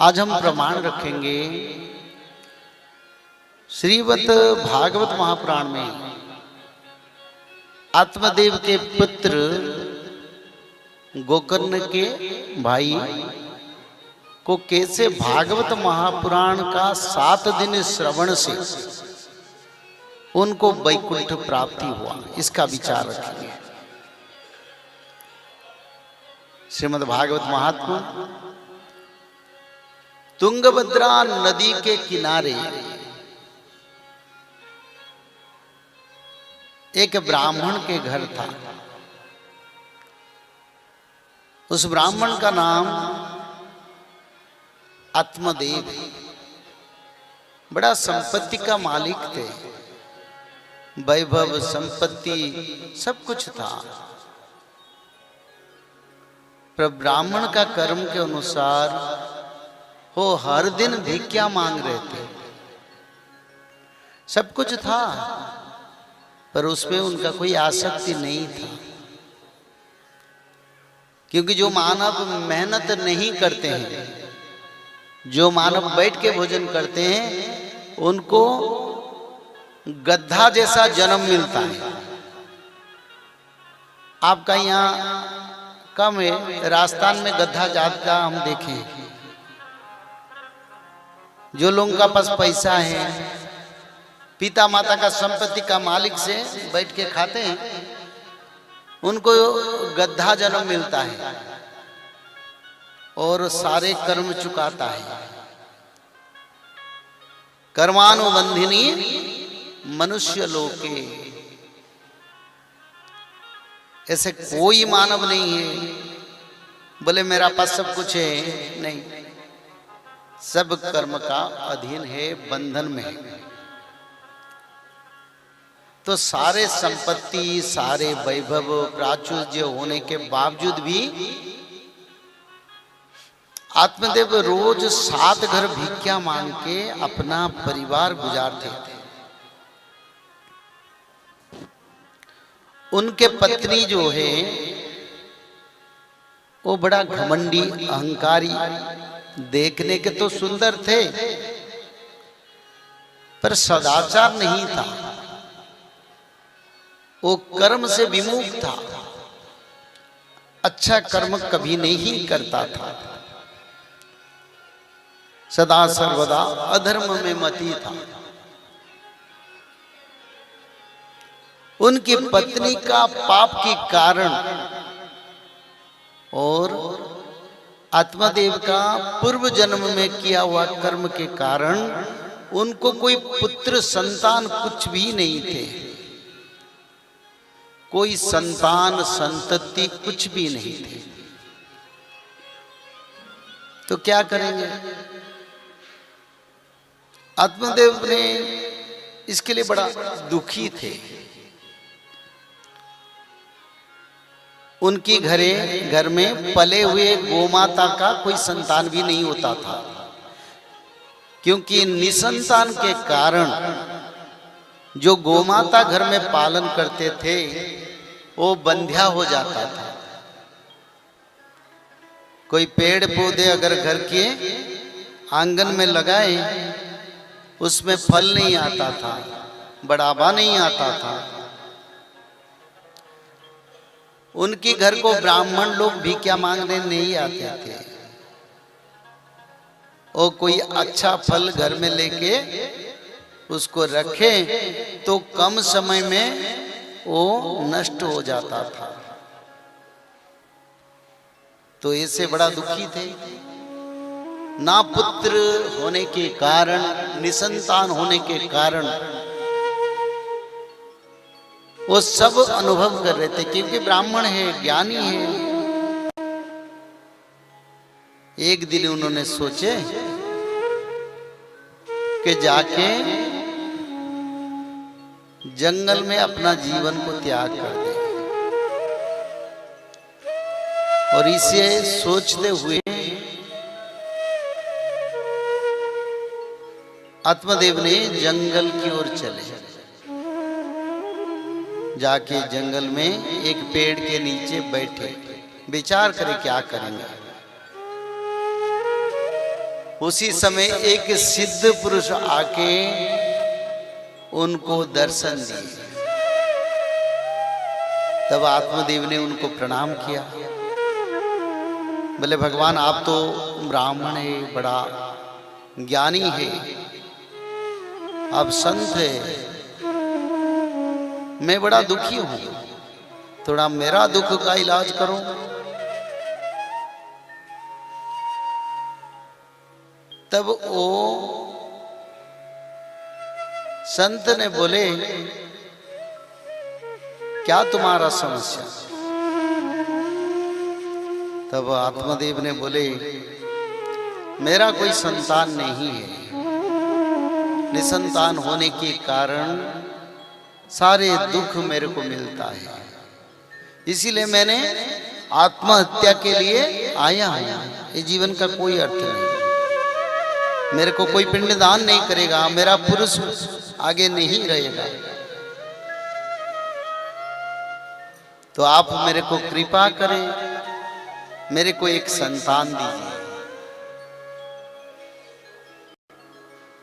आज हम प्रमाण रखेंगे श्रीमद् भागवत महापुराण में आत्मदेव के पुत्र गोकर्ण के भाई को कैसे भागवत महापुराण का 7 दिन श्रवण से उनको वैकुंठ प्राप्ति हुआ, इसका विचार रखेंगे। श्रीमद् भागवत महात्मा तुंगभद्रा नदी के किनारे एक ब्राह्मण के घर था। उस ब्राह्मण का नाम आत्मदेव, बड़ा संपत्ति का मालिक थे, वैभव संपत्ति सब कुछ था। पर ब्राह्मण का कर्म के अनुसार वो हर दिन भिक्षा मांग रहे थे। सब कुछ था पर उसमें उनका कोई आसक्ति नहीं था, क्योंकि जो मानव मेहनत नहीं करते हैं, जो मानव बैठ के भोजन करते हैं, उनको गधा जैसा जन्म मिलता है। आपका यहाँ कम है, राजस्थान में गधा जात का हम देखें। जो लोगों का पास पैसा है, पिता माता का संपत्ति का मालिक से बैठ के खाते हैं, उनको गधा जन्म मिलता है और सारे कर्म चुकाता है। कर्मानुबंधिनी मनुष्य लोके, ऐसे कोई मानव नहीं है बोले मेरा पास सब कुछ है, नहीं, सब कर्म का अधीन है, बंधन में है। तो सारे संपत्ति, सारे वैभव, प्राचुर्य होने के बावजूद भी आत्मदेव रोज 7 घर भिक्षा मांग के अपना परिवार गुजारते थे। उनके पत्नी जो है वो बड़ा घमंडी, अहंकारी, देखने के तो सुंदर थे पर सदाचार नहीं था। वो कर्म से विमुख था, अच्छा कर्म कभी नहीं करता था, सदा सर्वदा अधर्म में मती था। उनकी पत्नी का पाप के कारण और आत्मदेव का पूर्व जन्म में किया हुआ कर्म के कारण उनको कोई पुत्र संतान कुछ भी नहीं थे, कोई संतान संतति कुछ भी नहीं थे। तो क्या करेंगे? आत्मदेव ने इसके लिए बड़ा दुखी थे। उनकी घर में पले हुए गोमाता का कोई संतान भी नहीं होता था, क्योंकि निसंतान के कारण जो गोमाता घर में पालन करते थे वो बंध्या हो जाता था। कोई पेड़ पौधे अगर घर के आंगन में लगाए, उसमें फल नहीं आता था, बढ़ावा नहीं आता था। उनके घर को ब्राह्मण लोग भिक्षा मांगने नहीं आते थे। वो कोई अच्छा फल घर में लेके उसको रखे तो कम समय में वो नष्ट हो जाता था। तो इससे बड़ा दुखी थे। ना पुत्र होने के कारण, निसंतान होने के कारण वो सब अनुभव कर रहे थे, क्योंकि ब्राह्मण है, ज्ञानी है। एक दिन उन्होंने सोचे कि जाके जंगल में अपना जीवन को त्याग कर दे। और इसे सोचते हुए आत्मदेव ने जंगल की ओर चले। जाके जंगल में एक पेड़ के नीचे बैठे, विचार करे क्या करेंगे। उसी समय एक सिद्ध पुरुष आके उनको दर्शन दिए। तब आत्मदेव ने उनको प्रणाम किया। बोले भगवान आप तो ब्राह्मण है, बड़ा ज्ञानी है, आप संत है, मैं बड़ा दुखी हूं, थोड़ा मेरा दुख का इलाज करो। तब वो संत ने बोले क्या तुम्हारा समस्या? तब आत्मदेव ने बोले मेरा कोई संतान नहीं है, निसंतान होने के कारण सारे दुख मेरे को मिलता है, इसीलिए मैंने आत्महत्या के लिए आया हूं। ये जीवन का कोई अर्थ नहीं, मेरे को कोई पिंडदान नहीं करेगा, मेरा पुरुष आगे नहीं रहेगा, तो आप मेरे को कृपा करें, मेरे को एक संतान दीजिए।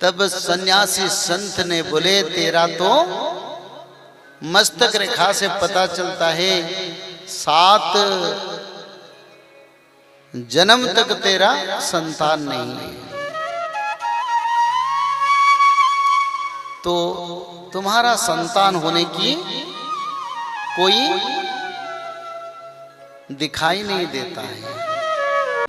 तब सन्यासी संत ने बोले तेरा तो मस्तक रेखा से पता चलता है 7 जन्म तक तेरा संतान नहीं है, तो तुम्हारा संतान होने की कोई दिखाई नहीं देता है।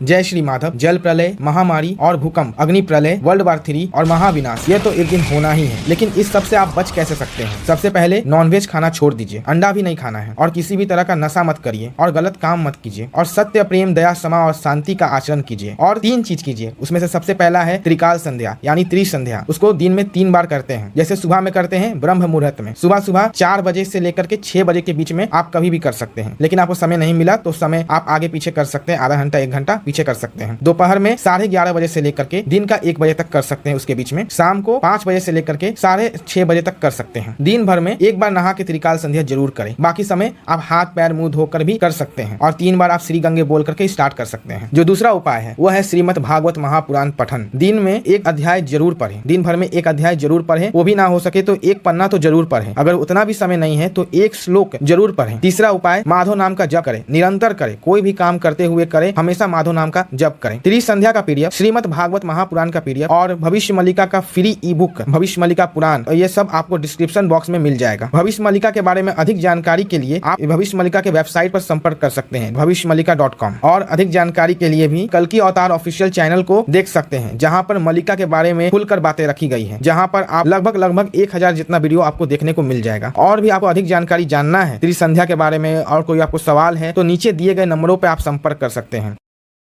जय श्री माधव। जल प्रलय, महामारी और भूकंप, अग्नि प्रलय, वर्ल्ड वार 3 और महाविनाश, ये तो एक दिन होना ही है, लेकिन इस सब से आप बच कैसे सकते हैं? सबसे पहले नॉनवेज खाना छोड़ दीजिए, अंडा भी नहीं खाना है, और किसी भी तरह का नशा मत करिए, और गलत काम मत कीजिए, और सत्य, प्रेम, दया, क्षमा और शांति का आचरण कीजिए, और 3 चीज कीजिए। उसमें से सबसे पहला है त्रिकाल संध्या यानी त्रिसंध्या। उसको दिन में 3 बार करते हैं। जैसे सुबह में करते हैं ब्रह्म मुहूर्त में, सुबह 4 बजे से लेकर के 6 बजे के बीच में आप कभी भी कर सकते हैं, लेकिन आपको समय नहीं मिला तो समय आप आगे पीछे कर सकते हैं, आधा घंटा 1 घंटा पीछे कर सकते हैं। दोपहर में 11:30 बजे से लेकर के दिन का 1 बजे तक कर सकते हैं, उसके बीच में शाम को 5 बजे से लेकर के 6:30 बजे तक कर सकते हैं। दिन भर में 1 बार नहा के त्रिकाल संध्या जरूर करें, बाकी समय आप हाथ पैर मुंह धोकर भी कर सकते हैं, और 3 बार आप श्री गंगे बोल करके स्टार्ट कर सकते हैं। जो दूसरा उपाय है वो है श्रीमद् भागवत महापुराण पठन। दिन में 1 अध्याय जरूर पढ़ें, दिन भर में 1 अध्याय जरूर पढ़ें, वो भी ना हो सके तो 1 पन्ना तो जरूर पढ़ें, अगर उतना भी समय नहीं है तो 1 श्लोक जरूर पढ़ें। तीसरा उपाय माधव नाम का जप करें, निरंतर करें, कोई भी काम करते हुए करें, हमेशा माधव नाम का जप करें। त्रिसंध्या का पीडीएफ, श्रीमद् भागवत महापुराण का पीडीएफ और भविष्य मल्लिका का फ्री ई बुक भविष्य मल्लिका पुराण, ये सब आपको डिस्क्रिप्शन बॉक्स में मिल जाएगा। भविष्य मल्लिका के बारे में अधिक जानकारी के लिए आप भविष्य मल्लिका के वेबसाइट पर संपर्क कर सकते हैं भविष्यमल्लिका.com, और अधिक जानकारी के लिए भी कल्कि अवतार ऑफिशियल चैनल को देख सकते हैं, जहां पर मल्लिका के बारे में खुलकर बातें रखी गई है, जहां पर आप लगभग 1000 जितना वीडियो आपको देखने को मिल जाएगा। और भी आपको अधिक जानकारी जानना है त्रिसंध्या के बारे में और कोई आपको सवाल है तो नीचे दिए गए नंबरों पर आप संपर्क कर सकते हैं।